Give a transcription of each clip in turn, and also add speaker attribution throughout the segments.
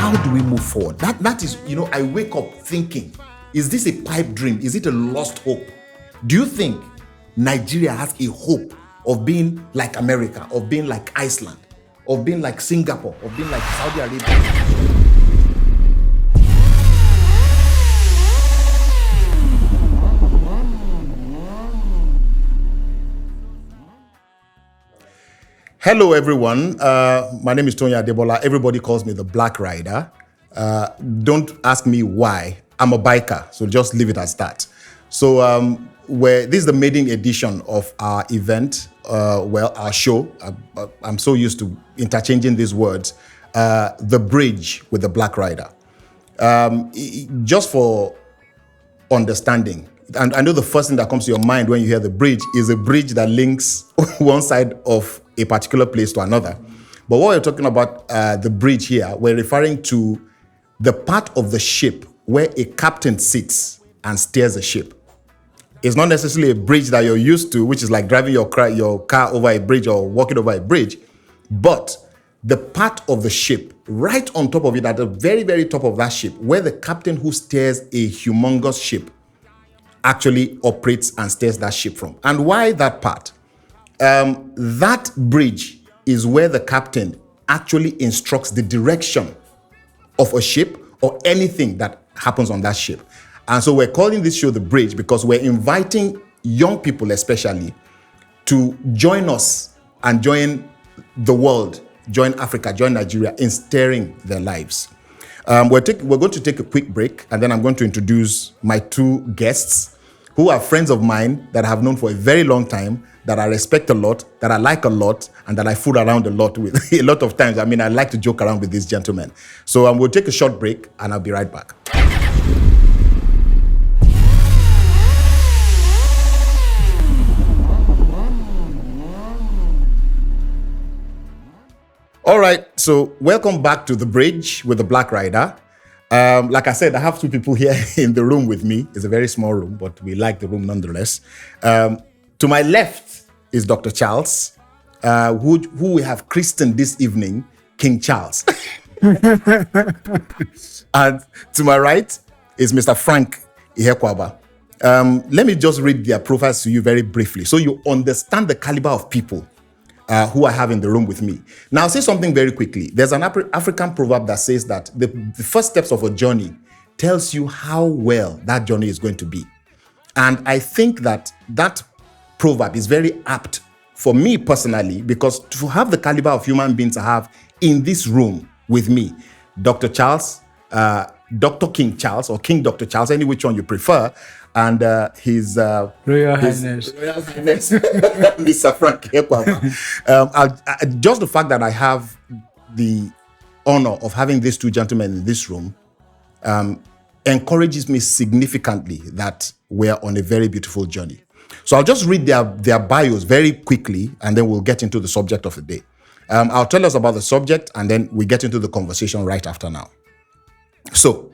Speaker 1: how do we move forward? That is, I wake up thinking, is this a pipe dream? Is it a lost hope? Do you think Nigeria has a hope of being like America, of being like Iceland, of being like Singapore, of being like Saudi Arabia? Hello, everyone. My name is Tony Adebola. Everybody calls me the Black Rider. Don't ask me why. I'm a biker, so just leave it as that. So this is the maiden edition of our event, our show. I'm so used to interchanging these words. The Bridge with the Black Rider. Just for understanding, and I know the first thing that comes to your mind when you hear the bridge is a bridge that links one side of a particular place to another. But what we're talking about, the bridge here, we're referring to the part of the ship where a captain sits and steers a ship. It's not necessarily a bridge that you're used to, which is like driving your car over a bridge or walking over a bridge, but the part of the ship right on top of it, at the very, very top of that ship, where the captain who steers a humongous ship actually operates and steers that ship from. And why that part? That bridge is where the captain actually instructs the direction of a ship or anything that happens on that ship. And so we're calling this show The Bridge because we're inviting young people especially to join us and join the world, join Africa, join Nigeria in steering their lives. We're going to take a quick break, and then I'm going to introduce my two guests who are friends of mine that I have known for a very long time, that I respect a lot, that I like a lot, and that I fool around a lot with a lot of times. I mean, I like to joke around with these gentlemen. So we'll take a short break, and I'll be right back. All right, so welcome back to The Bridge with the Black Rider. Like I said, I have two people here in the room with me. It's a very small room, but we like the room nonetheless. To my left is Dr. Charles, who we have christened this evening King Charles. And to my right is Mr. Frank Ihekwaba. Let me just read their profiles to you very briefly so you understand the caliber of people who I have in the room with me. Now, I'll say something very quickly. There's an African proverb that says that the first steps of a journey tells you how well that journey is going to be. And I think that proverb is very apt for me personally, because to have the caliber of human beings I have in this room with me, Dr. Charles, Dr. King Charles, or King Dr. Charles, any which one you prefer, and his
Speaker 2: Royal Highness,
Speaker 1: Mr. Frank Ihekwaba. Just the fact that I have the honor of having these two gentlemen in this room encourages me significantly that we're on a very beautiful journey. So I'll just read their bios very quickly, and then we'll get into the subject of the day. I'll tell us about the subject, and then we get into the conversation right after now. So,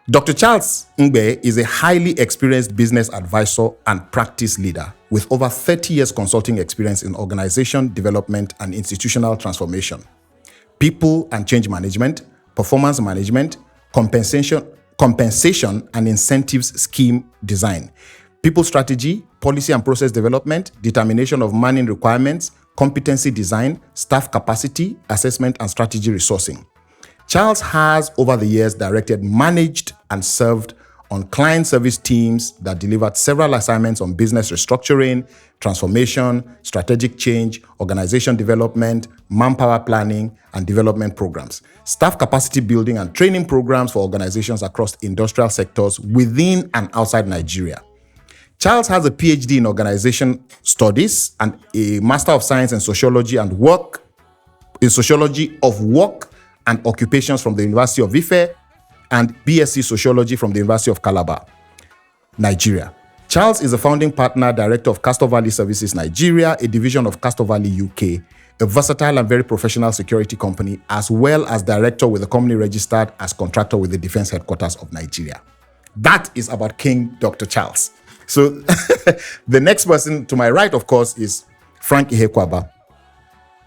Speaker 1: Dr. Charles Ngbe is a highly experienced business advisor and practice leader with over 30 years consulting experience in organization development and institutional transformation, people and change management, performance management, compensation and incentives scheme design, people strategy, policy and process development, determination of manning requirements, competency design, staff capacity, assessment and strategy resourcing. Charles has, over the years, directed, managed, and served on client service teams that delivered several assignments on business restructuring, transformation, strategic change, organization development, manpower planning, and development programs, staff capacity building and training programs for organizations across industrial sectors within and outside Nigeria. Charles has a PhD in organization studies and a Master of Science in Sociology of Work and Occupations from the University of Ife, and BSc Sociology from the University of Calabar, Nigeria. Charles is a founding partner, director of Castor Valley Services Nigeria, a division of Castor Valley UK, a versatile and very professional security company, as well as director with the company registered as contractor with the Defense Headquarters of Nigeria. That is about King Dr. Charles. So the next person to my right, of course, is Frank Ihekwaba.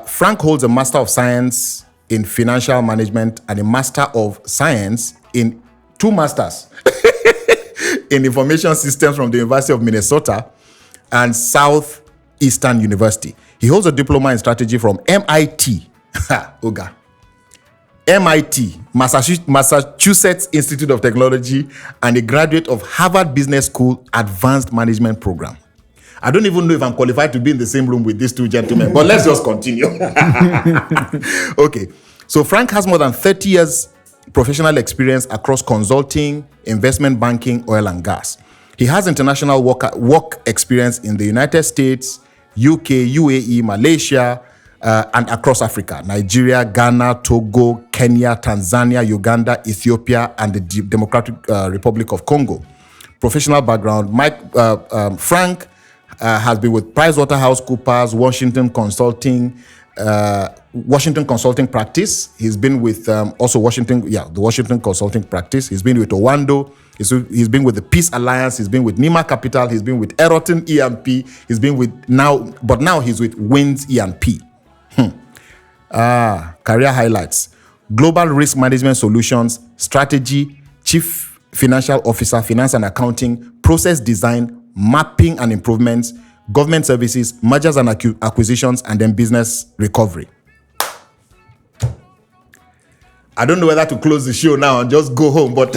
Speaker 1: Frank holds a Master of Science in financial management and a Master of Science in 2 masters in information systems from the University of Minnesota and Southeastern University. He holds a diploma in strategy from MIT, Oga, MIT, Massachusetts Institute of Technology, and a graduate of Harvard Business School Advanced Management Program. I don't even know if I'm qualified to be in the same room with these 2 gentlemen, but let's just continue. Okay, so Frank has more than 30 years professional experience across consulting, investment banking, oil and gas. He has international work experience in the United States, UK, UAE, Malaysia, and across Africa, Nigeria, Ghana, Togo, Kenya, Tanzania, Uganda, Ethiopia, and the Democratic Republic of Congo. Professional background, Frank has been with PricewaterhouseCoopers, Washington Consulting Practice. He's been with the Washington Consulting Practice. He's been with Owando. He's been with the Peace Alliance. He's been with Nima Capital. He's been with Eroton EMP. He's been with now he's with Wins EMP. Career highlights: Global Risk Management Solutions, Strategy, Chief Financial Officer, Finance and Accounting, Process Design, Mapping and Improvements, Government Services, Mergers and Acquisitions, and then Business Recovery. I don't know whether to close the show now and just go home, but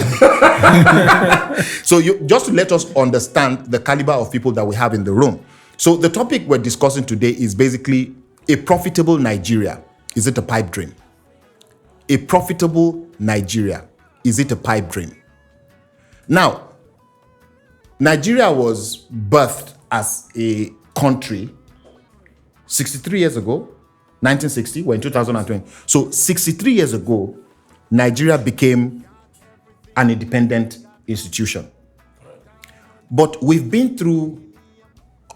Speaker 1: so just to let us understand the caliber of people that we have in the room. So the topic we're discussing today is basically a profitable Nigeria. Is it a pipe dream? A profitable Nigeria. Is it a pipe dream? Now, Nigeria was birthed as a country 63 years ago, 1960, we're in 2020. So 63 years ago, Nigeria became an independent institution. But we've been through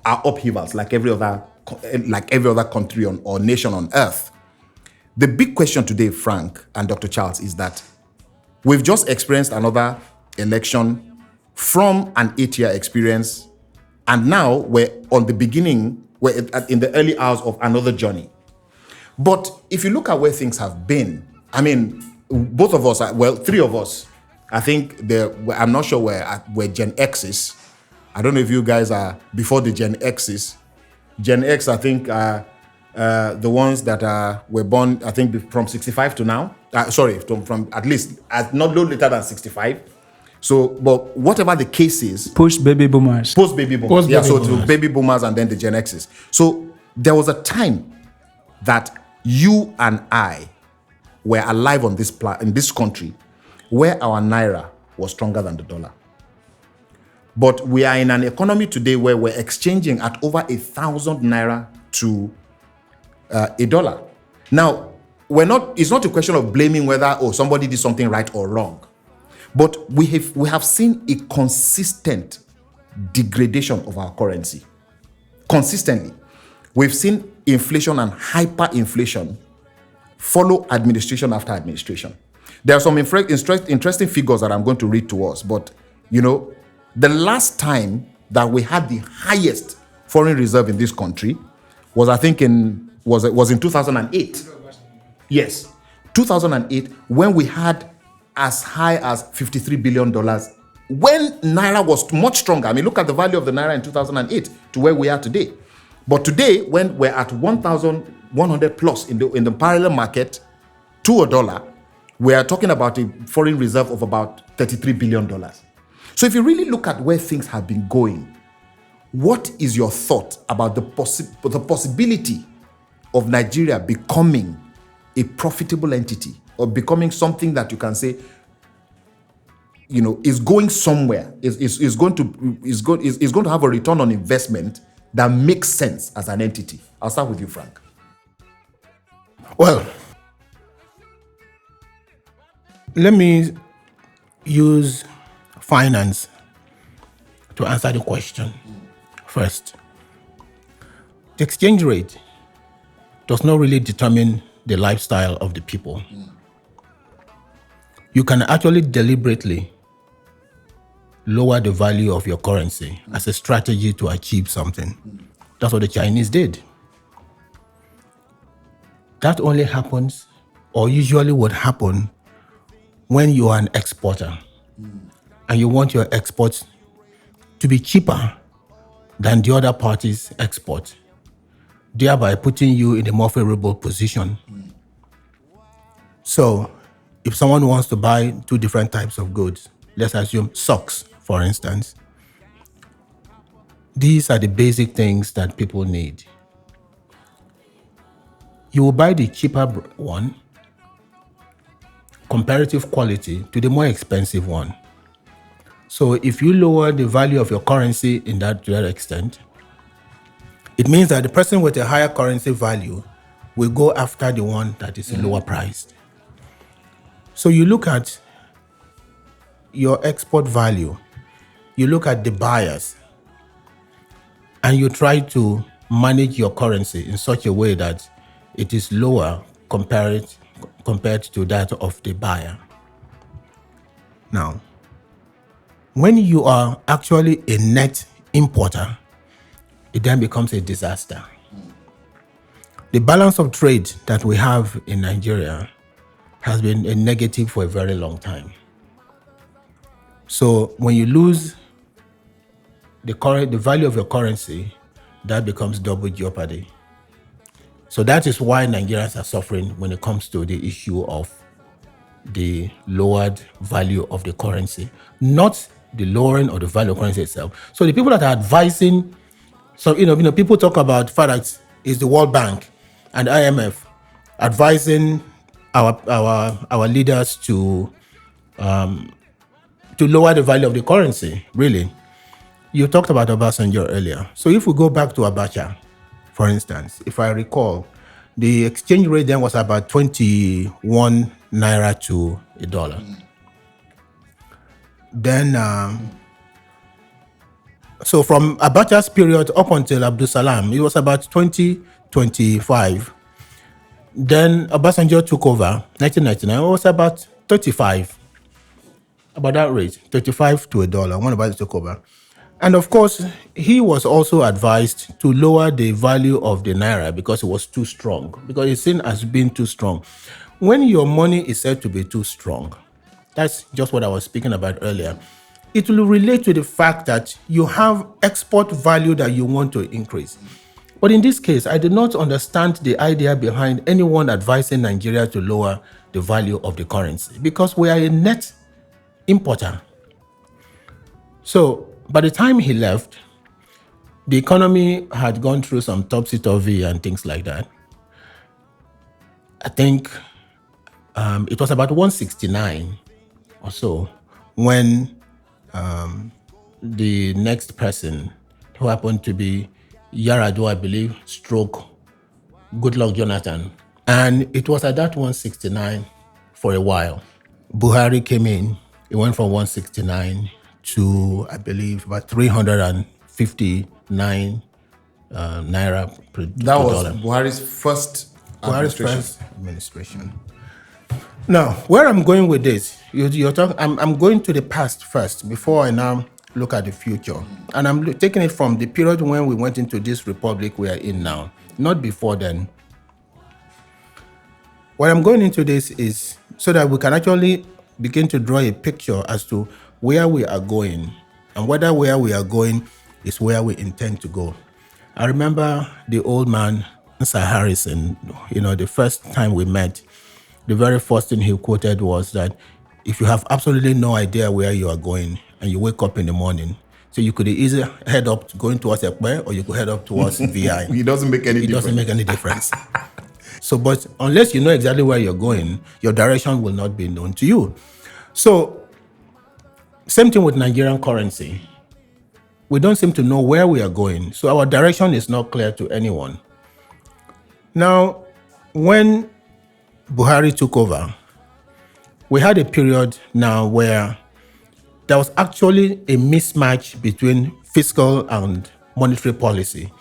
Speaker 1: our upheavals like every other country or nation on earth. The big question today, Frank and Dr. Charles, is that we've just experienced another election from an 8-year experience, and now we're in the early hours of another journey. But if you look at where things have been, I mean, both of us, 3 of us, I think I'm not sure where Gen X is. I don't know if you guys are before the Gen X's. Gen X, I think, the ones that were born, I think, from 65 to now. From at least not no later than 65. So, but whatever the case is,
Speaker 2: Post-baby boomers.
Speaker 1: So to baby boomers and then the Gen X's. So there was a time that you and I were alive on in this country where our naira was stronger than the dollar. But we are in an economy today where we're exchanging at over 1,000 naira to a dollar. Now, it's not a question of blaming whether somebody did something right or wrong. But we have seen a consistent degradation of our currency. Consistently. We've seen inflation and hyperinflation follow administration after administration. There are some interesting figures that I'm going to read to us, but the last time that we had the highest foreign reserve in this country was, I think, in 2008. Yes, 2008, when we had as high as $53 billion, when naira was much stronger. I mean, look at the value of the naira in 2008 to where we are today. But today, when we're at 1,100 plus in the parallel market to a dollar, we are talking about a foreign reserve of about $33 billion. So if you really look at where things have been going, what is your thought about the possibility of Nigeria becoming a profitable entity, or becoming something that you can say, is going somewhere, is going to have a return on investment that makes sense as an entity? I'll start with you, Frank.
Speaker 3: Well, let me use finance to answer the question first. The exchange rate does not really determine the lifestyle of the people. You can actually deliberately lower the value of your currency as a strategy to achieve something. That's what the Chinese did. That only happens or usually would happen when you are an exporter and you want your exports to be cheaper than the other party's export, thereby putting you in a more favorable position. So if someone wants to buy two different types of goods, let's assume socks, for instance, these are the basic things that people need. You will buy the cheaper one, comparative quality, to the more expensive one. So if you lower the value of your currency to that extent, it means that the person with a higher currency value will go after the one that is lower priced. So you look at your export value, you look at the buyers, and you try to manage your currency in such a way that it is lower compared to that of the buyer. Now, when you are actually a net importer, it then becomes a disaster. The balance of trade that we have in Nigeria has been a negative for a very long time. So when you lose the value of your currency, that becomes double jeopardy. So that is why Nigerians are suffering when it comes to the issue of the lowered value of the currency, not the lowering of the value of currency itself. So the people that are advising, so people talk about fact is the World Bank and IMF advising our leaders to lower the value of the currency. Really, you talked about Obasanjo earlier. So if we go back to Abacha, for instance, if I recall, the exchange rate then was about 21 naira to a dollar. Then, so from Abacha's period up until Abdul Salam, it was about 20-25. Then Obasanjo took over, 1999, it was about 35. About that rate, 35 to a dollar when Obasanjo took over. And of course, he was also advised to lower the value of the naira because it was too strong, because it's seen as being too strong. When your money is said to be too strong, that's just what I was speaking about earlier, it will relate to the fact that you have export value that you want to increase. But in this case, I did not understand the idea behind anyone advising Nigeria to lower the value of the currency, because we are a net importer. So by the time he left, the economy had gone through some topsy-turvy and things like that. I think it was about 169 or so when the next person, who happened to be Yar'Adua, I believe, stroke Goodluck Jonathan. And it was at that 169 for a while. Buhari came in, it went from 169 to, I believe, about 359 naira per dollar.
Speaker 1: That was Buhari's first
Speaker 3: administration. Now, where I'm going with this, I'm going to the past first before I now look at the future. And I'm taking it from the period when we went into this republic we are in now, not before then. What I'm going into this is so that we can actually begin to draw a picture as to where we are going and whether where we are going is where we intend to go. I remember the old man, Sir Harrison, the first time we met, the very first thing he quoted was that if you have absolutely no idea where you are going and you wake up in the morning, so you could either head up going towards Ekpe or you could head up towards VI.
Speaker 1: It doesn't make any difference.
Speaker 3: It doesn't make any difference. So, but unless you know exactly where you're going, your direction will not be known to you. So, same thing with Nigerian currency. We don't seem to know where we are going, so our direction is not clear to anyone. Now, when Buhari took over, we had a period now where there was actually a mismatch between fiscal and monetary policy.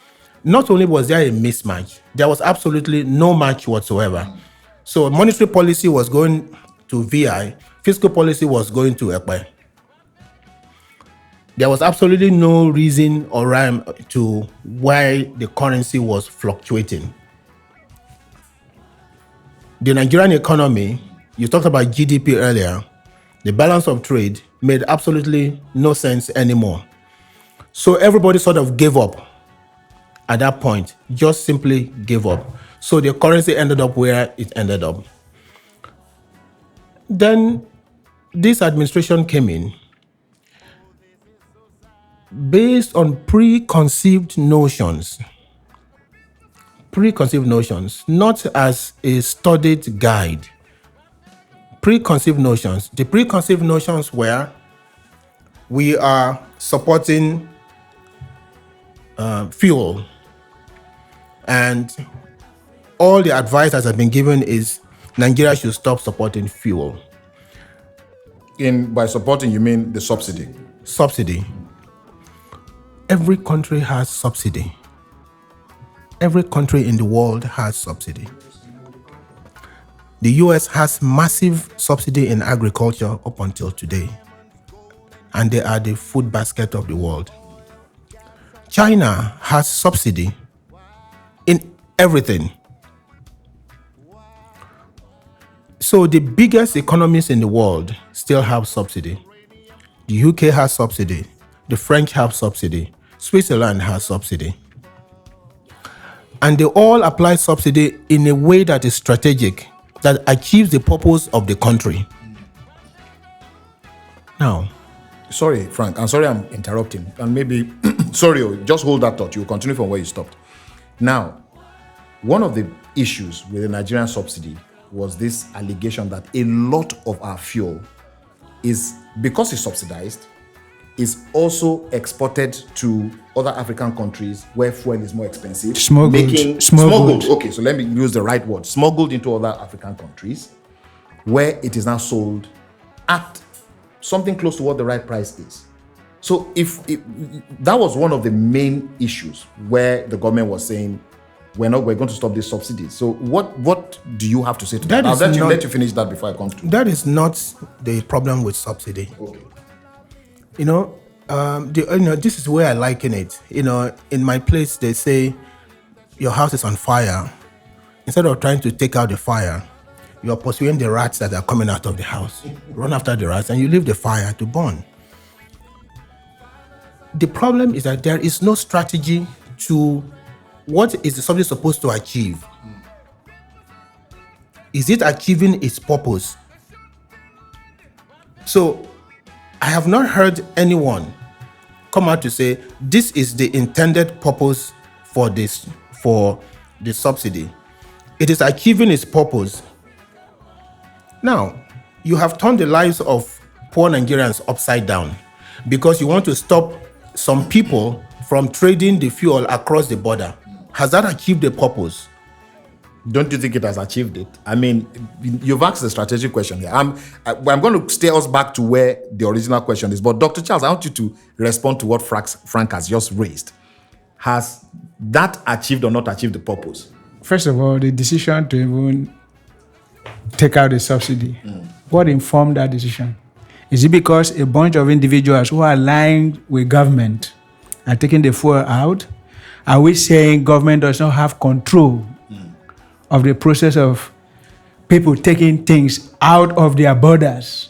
Speaker 3: Not only was there a mismatch, there was absolutely no match whatsoever. So monetary policy was going to VI, fiscal policy was going to Ekpe. There was absolutely no reason or rhyme to why the currency was fluctuating. The Nigerian economy, you talked about GDP earlier, the balance of trade made absolutely no sense anymore. So everybody sort of gave up at that point, just simply gave up. So the currency ended up where it ended up. Then this administration came in based on preconceived notions, not as a studied guide. Preconceived notions. The preconceived notions were we are supporting fuel, and all the advice that has been given is Nigeria should stop supporting fuel.
Speaker 1: By supporting, you mean the subsidy?
Speaker 3: Subsidy. Every country has subsidy. Every country in the world has subsidy. The US has massive subsidy in agriculture up until today, and they are the food basket of the world. China has subsidy in everything. So the biggest economies in the world still have subsidy. The UK has subsidy. The French have subsidy. Switzerland has subsidy. And they all apply subsidy in a way that is strategic, that achieves the purpose of the country. Now,
Speaker 1: sorry, Frank, I'm sorry I'm interrupting. And maybe, sorry, just hold that thought. You'll continue from where you stopped. Now, one of the issues with the Nigerian subsidy was this allegation that a lot of our fuel is, because it's subsidized, is also exported to other African countries where fuel is more expensive. Smuggled. Okay, so let me use the right word. Smuggled into other African countries where it is now sold at something close to what the right price is. So that was one of the main issues where the government was saying, we're going to stop this subsidy. So what do you have to say to that? I'll let you finish that before I come to.
Speaker 3: That is not the problem with subsidy.
Speaker 1: Okay.
Speaker 3: This is where I liken it. In my place, they say your house is on fire. Instead of trying to take out the fire, you are pursuing the rats that are coming out of the house. Run after the rats and you leave the fire to burn. The problem is that there is no strategy to what is the subsidy supposed to achieve. Is it achieving its purpose? So I have not heard anyone come out to say this is the intended purpose for the subsidy. It is achieving its purpose. Now, you have turned the lives of poor Nigerians upside down because you want to stop some people from trading the fuel across the border. Has that achieved the purpose?
Speaker 1: Don't you think it has achieved it? I mean, you've asked a strategic question here. I'm going to steer us back to where the original question is. But Dr. Charles, I want you to respond to what Frank has just raised. Has that achieved or not achieved the purpose?
Speaker 2: First of all, the decision to even take out the subsidy, what informed that decision? Is it because a bunch of individuals who are aligned with government are taking the fuel out? Are we saying government does not have control of the process of people taking things out of their borders?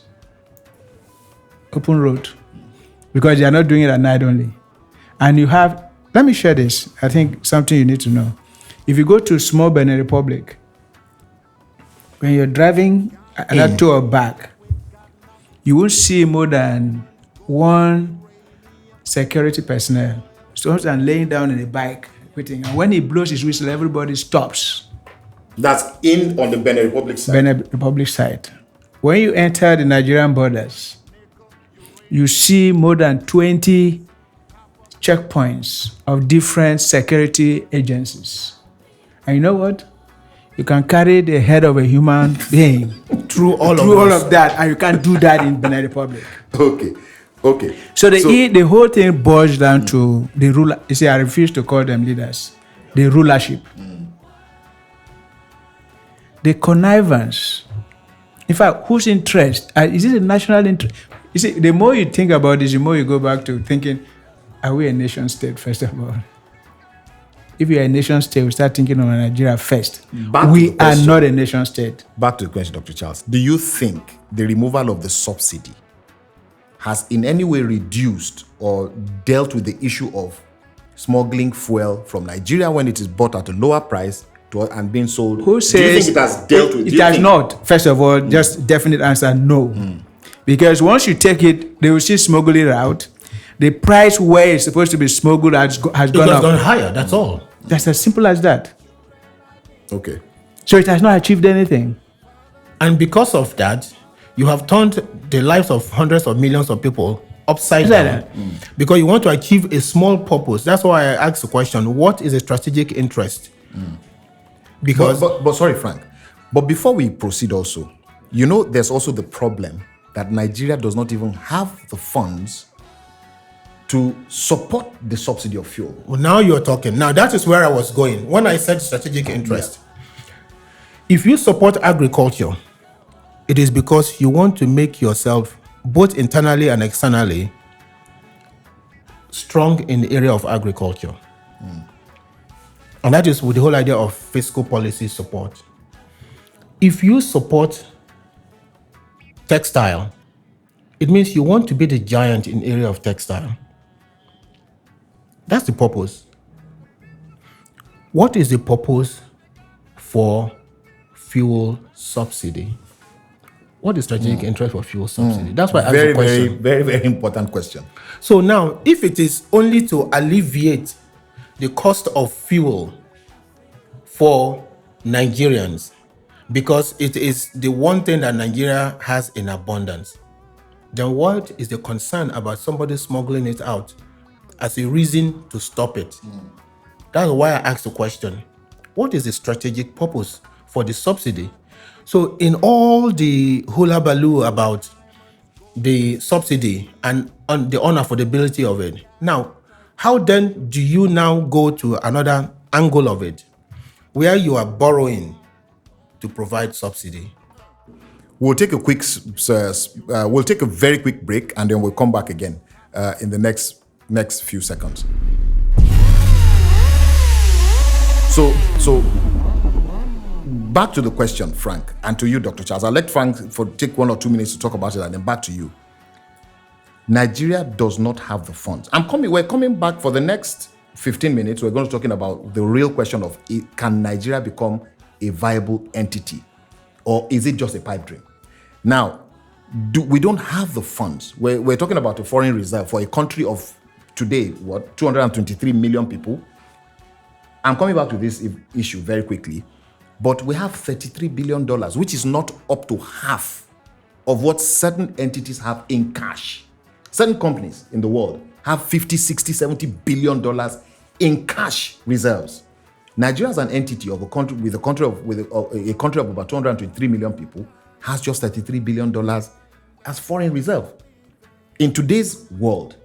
Speaker 2: Open road. Because they are not doing it at night only. And you have, let me share this, I think something you need to know. If you go to small Benin Republic, when you're driving another tour back, you won't see more than one security personnel. Sometimes laying down in a bike, waiting. And when he blows his whistle, everybody stops.
Speaker 1: That's on the Benin Republic side.
Speaker 2: Benin Republic side. When you enter the Nigerian borders, you see more than 20 checkpoints of different security agencies. And you know what? You can carry the head of a human being
Speaker 3: through all
Speaker 2: of that, and you can't do that in Benin Republic.
Speaker 1: Okay.
Speaker 2: So the whole thing boils down to the ruler. You see, I refuse to call them leaders. The rulership. The connivance. In fact, whose interest? Is it a national interest? You see, the more you think about this, the more you go back to thinking, are we a nation state, first of all? if you're a nation state, we start thinking of Nigeria first.
Speaker 1: Back to
Speaker 2: We
Speaker 1: the
Speaker 2: are
Speaker 1: question.
Speaker 2: not a nation state.
Speaker 1: Back to the question, Dr. Charles. Do you think the removal of the subsidy has in any way reduced or dealt with the issue of smuggling fuel from Nigeria when it is bought at a lower price and being sold?
Speaker 2: Who says
Speaker 1: do you think it has dealt with
Speaker 2: it has not? First of all, just definite answer, no. Because once you take it, they will see smuggle it out. The price where it's supposed to be smuggled has gone
Speaker 3: It has
Speaker 2: up.
Speaker 3: gone higher, that's all.
Speaker 2: That's as simple as that.
Speaker 1: Okay.
Speaker 2: So it has not achieved anything.
Speaker 3: And because of that, you have turned the lives of hundreds of millions of people upside down. Because you want to achieve a small purpose. That's why I asked the question, what is a strategic interest? Because
Speaker 1: But sorry, Frank. But before we proceed also, there's also the problem that Nigeria does not even have the funds to support the subsidy of fuel.
Speaker 3: well, now you're talking. Now that is where I was going. When I said strategic interest, if you support agriculture, it is because you want to make yourself both internally and externally strong in the area of agriculture. And that is with the whole idea of fiscal policy support. If you support textile, it means you want to be the giant in area of textile. That's the purpose. What is the purpose for fuel subsidy? What is strategic interest for fuel subsidy? That's why I asked
Speaker 1: Very,
Speaker 3: the question.
Speaker 1: very, very, very important question.
Speaker 3: So now, if it is only to alleviate the cost of fuel for Nigerians, because it is the one thing that Nigeria has in abundance, then what is the concern about somebody smuggling it out as a reason to stop it? That's why I asked the question, what is the strategic purpose for the subsidy? So in all the hula baloo about the subsidy and on the unaffordability of it, now, how then do you now go to another angle of it, where you are borrowing to provide subsidy?
Speaker 1: We'll take a very quick break, and then we'll come back again in the next few seconds. So back to the question, Frank, and to you, Dr. Charles. I'll let Frank take 1 or 2 minutes to talk about it, and then back to you. Nigeria does not have the funds. We're coming back for the next 15 minutes. We're going to be talking about the real question of, can Nigeria become a viable entity, or is it just a pipe dream? Now, we don't have the funds. We're talking about a foreign reserve for a country of today, 223 million people. I'm coming back to this issue very quickly, but we have $33 billion, which is not up to half of what certain entities have in cash. Certain companies in the world have 50, 60, 70 billion dollars in cash reserves. Nigeria, as an entity of a country with a country of about 223 million people, has just $33 billion as foreign reserve. In today's world,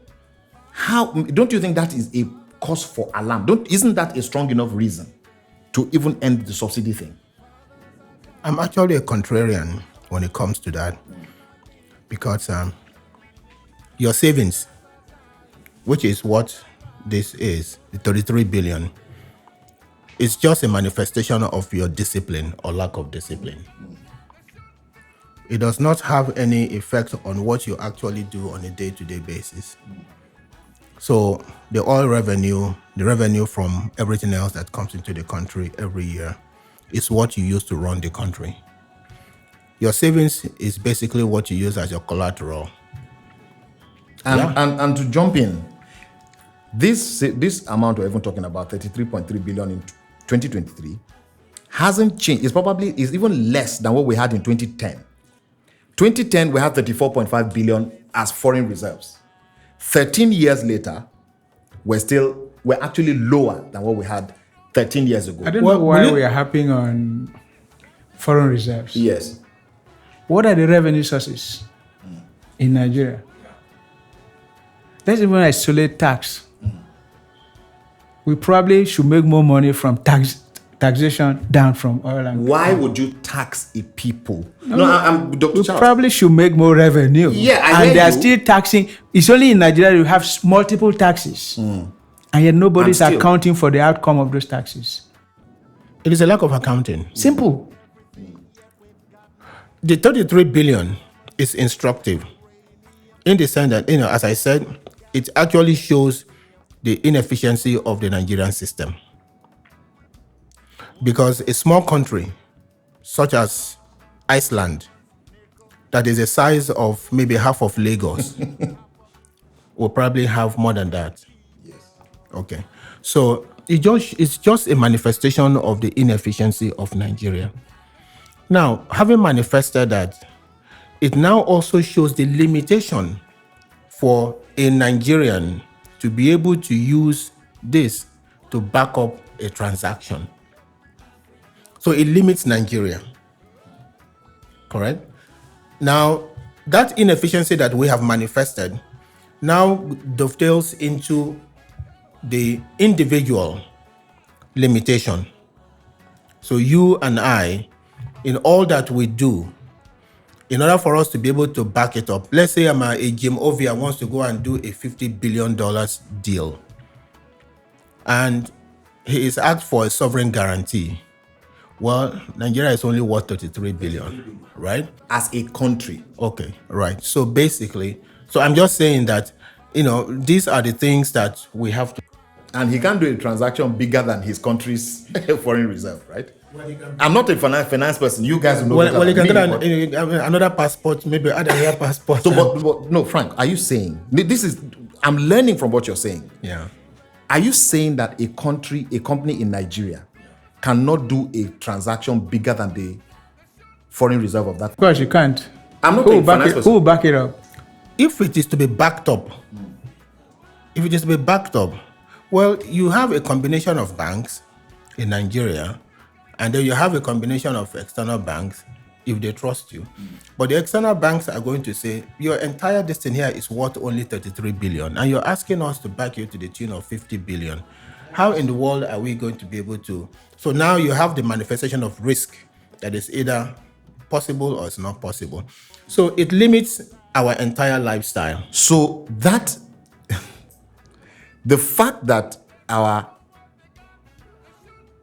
Speaker 1: how don't you think that is a cause for alarm? Isn't that a strong enough reason to even end the subsidy thing?
Speaker 3: I'm actually a contrarian when it comes to that, because your savings, which is what this is, the 33 billion, is just a manifestation of your discipline or lack of discipline. It does not have any effect on what you actually do on a day-to-day basis. So the oil revenue, the revenue from everything else that comes into the country every year, is what you use to run the country. Your savings is basically what you use as your collateral.
Speaker 1: And to jump in, this amount we're even talking about, 33.3 billion in 2023, hasn't changed. It's even less than what we had in 2010. 2010, we had 34.5 billion as foreign reserves. 13 years later, we're actually lower than what we had 13 years ago.
Speaker 2: I don't know why we are harping on foreign reserves.
Speaker 1: Yes.
Speaker 2: What are the revenue sources in Nigeria? Let's even isolate tax. We probably should make more money from taxation down from oil and
Speaker 1: Why would you tax a people? I'm Dr.
Speaker 2: we
Speaker 1: Charles.
Speaker 2: probably should make more revenue.
Speaker 1: Yeah, I hear
Speaker 2: and they are
Speaker 1: you.
Speaker 2: still taxing. It's only in Nigeria you have multiple taxes. And And yet nobody's
Speaker 1: And still-
Speaker 2: accounting for the outcome of those taxes.
Speaker 3: It is a lack of accounting.
Speaker 2: Simple.
Speaker 3: The 33 billion is instructive in the sense that, as I said, it actually shows the inefficiency of the Nigerian system. Because a small country, such as Iceland, that is the size of maybe half of Lagos, will probably have more than that. Yes. Okay. So it's just a manifestation of the inefficiency of Nigeria. Now, having manifested that, it now also shows the limitation for a Nigerian to be able to use this to back up a transaction. So it limits Nigeria. Correct? Now, that inefficiency that we have manifested now dovetails into the individual limitation. So you and I, in all that we do, in order for us to be able to back it up, let's say a Jim Ovia wants to go and do a $50 billion deal, and he is asked for a sovereign guarantee. Well, Nigeria is only worth 33 billion, right?
Speaker 1: As a country.
Speaker 3: Okay, right. So basically, I'm just saying that, these are the things that we have to.
Speaker 1: And he can't do a transaction bigger than his country's foreign reserve, right? I'm not a finance person. You guys know better
Speaker 3: Well, you
Speaker 1: than
Speaker 3: can
Speaker 1: me,
Speaker 3: get another passport, maybe add another passport.
Speaker 1: So, but no, Frank, are you saying I'm learning from what you're saying.
Speaker 3: Yeah.
Speaker 1: Are you saying that a company in Nigeria cannot do a transaction bigger than the foreign reserve of that?
Speaker 2: Of course, you can't.
Speaker 1: I'm not
Speaker 2: Who
Speaker 1: a
Speaker 2: will back
Speaker 1: finance
Speaker 2: it?
Speaker 1: person.
Speaker 2: Who will back it up?
Speaker 3: If it is to be backed up, well, you have a combination of banks in Nigeria, and then you have a combination of external banks if they trust you. But the external banks are going to say, your entire destiny here is worth only 33 billion, and you're asking us to back you to the tune of 50 billion. How in the world are we going to be able to? So now you have the manifestation of risk that is either possible or it's not possible. So it limits our entire lifestyle.
Speaker 1: So that the fact that our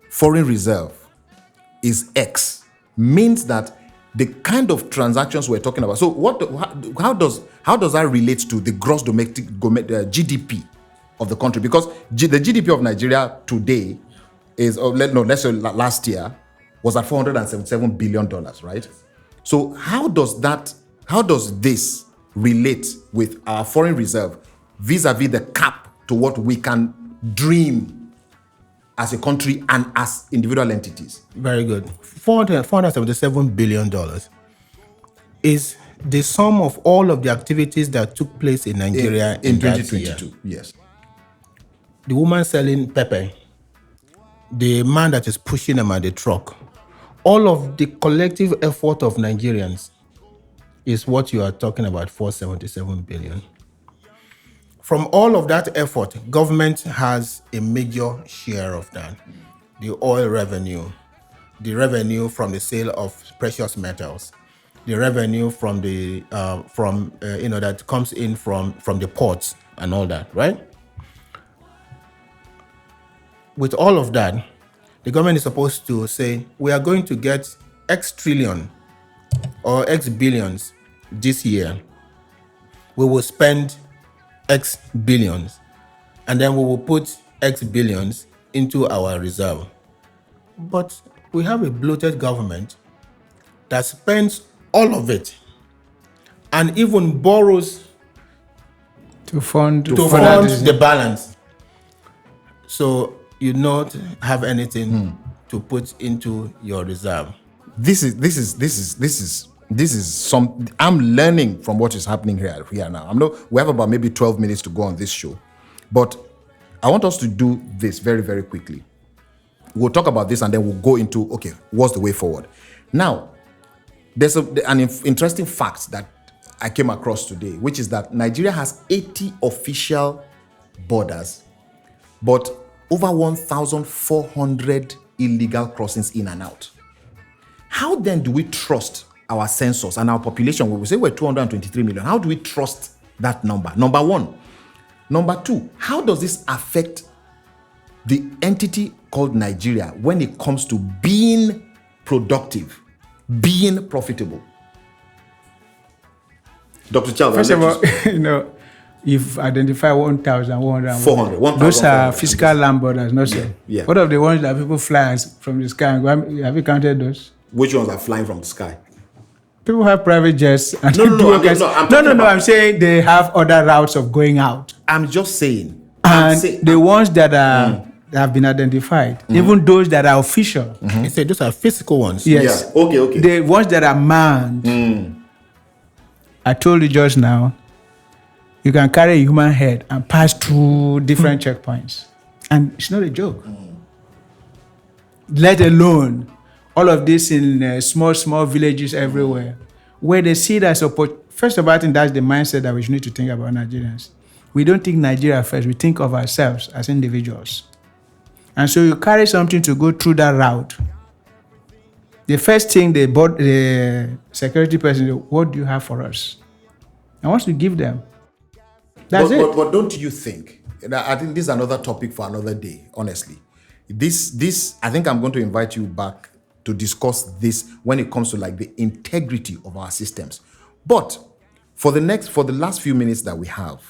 Speaker 1: foreign reserve is X means that the kind of transactions we're talking about. So how does that relate to the gross domestic GDP of the country? Because the GDP of Nigeria today is, let's say last year was at $477 billion, right? So how does this relate with our foreign reserve vis-a-vis the cap to what we can dream as a country and as individual entities?
Speaker 3: Very good. $477 billion is the sum of all of the activities that took place in Nigeria
Speaker 1: in
Speaker 3: that
Speaker 1: 2022.
Speaker 3: year.
Speaker 1: Yes.
Speaker 3: The woman selling pepper, the man that is pushing them at the truck, all of the collective effort of Nigerians is what you are talking about, 477 billion. From all of that effort, government has a major share of that. The oil revenue, the revenue from the sale of precious metals, the revenue from that comes in from the ports and all that, right? With all of that, the government is supposed to say, we are going to get X trillion or X billions this year. We will spend X billions, and then we will put X billions into our reserve. But we have a bloated government that spends all of it and even borrows
Speaker 2: To fund
Speaker 3: the balance. So you not have anything to put into your reserve.
Speaker 1: This is some. I'm learning from what is happening here now. We have about maybe 12 minutes to go on this show, but I want us to do this very, very quickly. We'll talk about this and then we'll go into, okay, what's the way forward? Now, there's an interesting fact that I came across today, which is that Nigeria has 80 official borders, but over 1,400 illegal crossings in and out. How then do we trust our census and our population? When we say we're 223 million, how do we trust that number? Number one. Number two, how does this affect the entity called Nigeria, when it comes to being productive, being profitable? Dr. Charles,
Speaker 2: First of all, you've identified 1,100.
Speaker 1: 400.
Speaker 2: Those are fiscal land borders, not so.
Speaker 1: Yeah.
Speaker 2: What of the ones that people fly from the sky? Have you counted those?
Speaker 1: Which ones are flying from the sky?
Speaker 2: People have private jets. And
Speaker 1: No,
Speaker 2: I'm saying they have other routes of going out.
Speaker 1: I'm just saying.
Speaker 2: The ones that are that have been identified, even those that are official.
Speaker 3: You say those are physical ones.
Speaker 2: Yes.
Speaker 1: Yeah. Okay.
Speaker 2: The ones that are manned. I told you just now, you can carry a human head and pass through different checkpoints. And it's not a joke. Let alone all of this in small villages everywhere, where they see that support. First of all, I think that's the mindset that we need to think about Nigerians. We don't think Nigeria first, we think of ourselves as individuals. And so you carry something to go through that route. The first thing the security person, what do you have for us? I want to give them. That's it.
Speaker 1: But don't you think? I think this is another topic for another day. Honestly, this I think I'm going to invite you back to discuss this when it comes to like the integrity of our systems. But for the last few minutes that we have,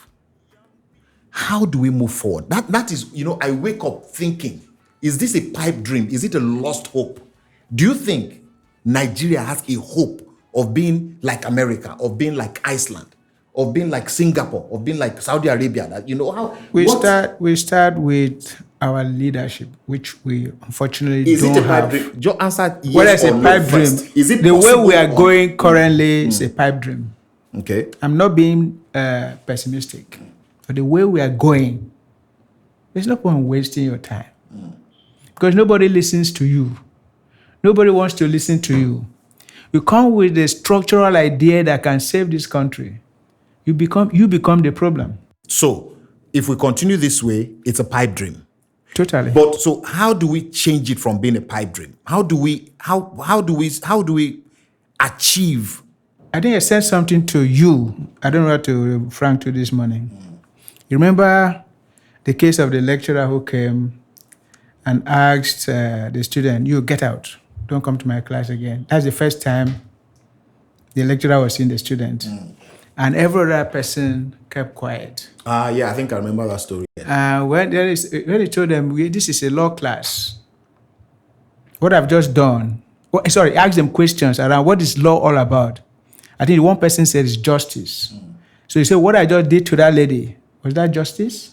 Speaker 1: how do we move forward? That is, I wake up thinking, is this a pipe dream? Is it a lost hope? Do you think Nigeria has a hope of being like America, of being like Iceland, of being like Singapore, of being like Saudi Arabia? How
Speaker 2: we start with our leadership, which we unfortunately
Speaker 1: is
Speaker 2: don't
Speaker 1: it a pipe
Speaker 2: have.
Speaker 1: dream? Just answer yes
Speaker 2: Whether it's
Speaker 1: or
Speaker 2: a
Speaker 1: no
Speaker 2: pipe dream,
Speaker 1: first. Is it
Speaker 2: the way
Speaker 1: possible
Speaker 2: we are
Speaker 1: or-
Speaker 2: going currently is a pipe dream.
Speaker 1: Okay.
Speaker 2: I'm not being pessimistic, but the way we are going, there's no point wasting your time because nobody listens to you. Nobody wants to listen to you. You come with a structural idea that can save this country. You become the problem.
Speaker 1: So if we continue this way, it's a pipe dream.
Speaker 2: Totally.
Speaker 1: But so how do we change it from being a pipe dream? How do we achieve?
Speaker 2: I think I said something to you. I don't know what to Frank to this morning. You remember the case of the lecturer who came and asked the student, "You get out. Don't come to my class again." That's the first time the lecturer was seeing the student. And every other person kept quiet.
Speaker 1: Yeah, I think I remember that story.
Speaker 2: When he told them, this is a law class. What I've just done, asked them questions around what is law all about. I think one person said it's justice. So he said, what I just did to that lady, was that justice?